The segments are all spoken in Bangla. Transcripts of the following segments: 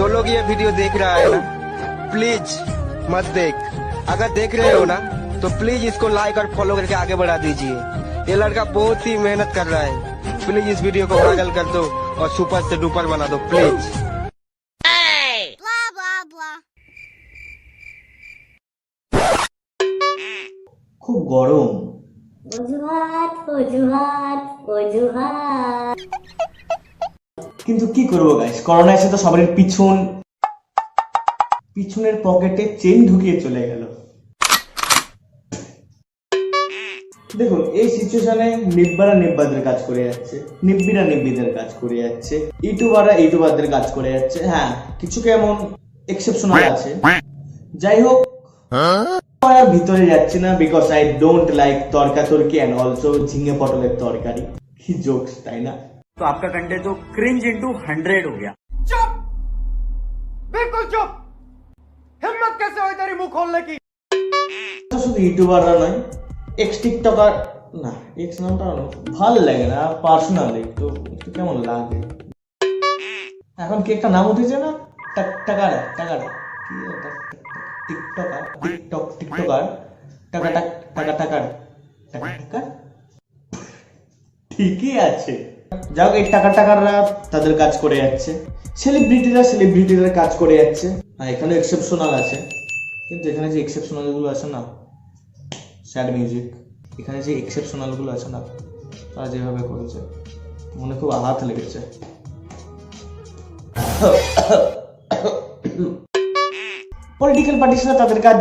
जो लोग ये वीडियो देख रहा है ना, प्लीज मत देख। अगर देख रहे हो ना तो प्लीज इसको लाइक और फॉलो करके आगे बढ़ा दीजिए। ये लड़का बहुत ही मेहनत कर रहा है। प्लीज इस वीडियो को वायरल कर दो और सुपर से डुपर बना दो प्लीज। খুব গরম। অজুহাত অজুহাত অজুহাত। কিন্তু কি করবো গাইস, করোনা এসে তো সবার পিছনের পকেটে চেন ঢুকিয়ে চলে গেল। দেখুন এই সিচুয়েশনে নিব্বারা নিব্বাদের কাজ করে যাচ্ছে, নিব্বিরা নিব্বিদের কাজ করে যাচ্ছে, ইউটিউবাররা ইউটিউবারদের কাজ করে যাচ্ছে। হ্যাঁ কিছু কেমন এক্সেপশনাল আছে। যাই হোক আর ভিতরে যাচ্ছি না, বিকজ আই ডোন্ট লাইক তরকাতরকি এন্ড অলসো ঝিঙে পটলের তরকারি। কি জোকস তাই না? तो आपका कंटेंट तो क्रिंज इंटू 100 हो गया। चुप, बिल्कुल चुप। हिम्मत कैसे हुई तेरी मुंह खोलने की? শুধু ইউটিউবাররা নয়, এক্স টিকটকার না, এক্স নামটা ভালো লাগে না পার্সোনালি, একটু কেমন লাগে। এখন কি একটা নাম উঠেছে না, টাকার টাকার কি এটা, টিকটকার টিকটকার টাকা টাকা টাকার টাকা। ঠিকই আছে, যাও এই টাকাররা তাদের কাজ করে যাচ্ছে, সেলিব্রিটিরা কাজ করে যাচ্ছে। এখানে এক্সেপশনাল আছে, কিন্তু এখানে যে এক্সেপশনাল গুলো আছে না, স্যাড মিউজিক, এখানে যে এক্সেপশনাল গুলো আছে না, তারা যেভাবে করেছে মনে খুব আঘাত লেগেছে। পলিটিক্যাল পার্টিসরা তাদের কাজ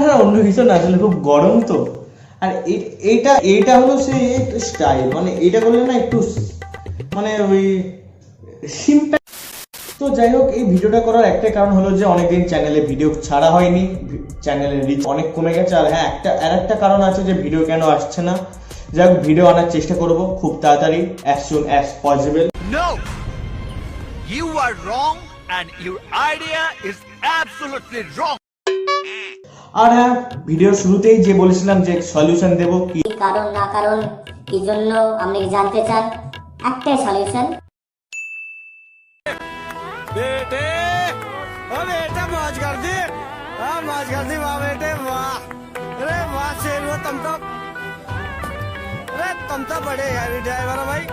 না অন্য কিছু না, আসলে খুব গরম তো। আর এইটা হলো সে স্টাইল, মানে এটা করলে না একটু মানে ওই সিম্পল। তো যাই হোক এই ভিডিওটা করার একটাই কারণ হলো যে অনেকদিন চ্যানেলে ভিডিও ছাড়া হয়নি, চ্যানেলের রিচ অনেক কমে গেছে। আর হ্যাঁ একটা কারণ আছে যে ভিডিও কেন আসছে না। যাই হোক ভিডিও আনার চেষ্টা করব খুব তাড়াতাড়ি, as soon as possible. No, you are wrong and your idea is absolutely wrong. আর হ্যাঁ ভিডিওর শুরুতেই যে বলেছিলাম যে সলিউশন দেব, কি কারণ না কারণ কি জন্য আপনি কি জানতে চান? একটাই সলিউশন। बेटे ओ बेटा मौज कर दी, हाँ मौज कर दी वाह बेटे वाह। अरे वाह शेर वो तुम तो बड़े हैवी ड्राइवर हो भाई।